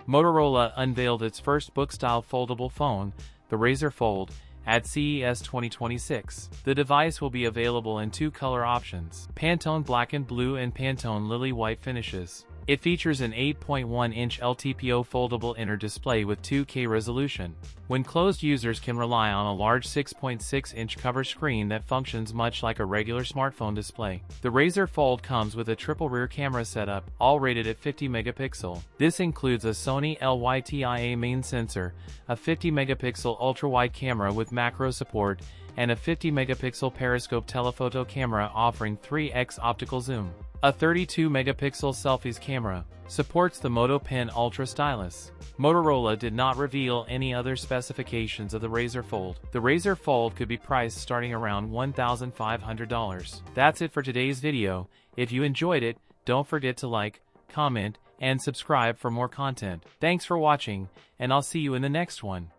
Motorola unveiled its first book-style foldable phone, the Razr Fold, at CES 2026. The device will be available in two color options: Pantone Black and Blue and Pantone Lily White finishes. It features an 8.1-inch LTPO foldable inner display with 2K resolution. When closed, users can rely on a large 6.6-inch cover screen that functions much like a regular smartphone display. The Razr Fold comes with a triple rear camera setup, all rated at 50 megapixel. This includes a Sony LYTIA main sensor, a 50 megapixel ultra-wide camera with macro support, and a 50 megapixel periscope telephoto camera offering 3x optical zoom. A 32 megapixel selfies camera supports the Moto Pen Ultra stylus. Motorola did not reveal any other specifications of the Razr Fold. The Razr Fold could be priced starting around $1,500. That's it for today's video. If you enjoyed it, don't forget to like, comment, and subscribe for more content. Thanks for watching, and I'll see you in the next one.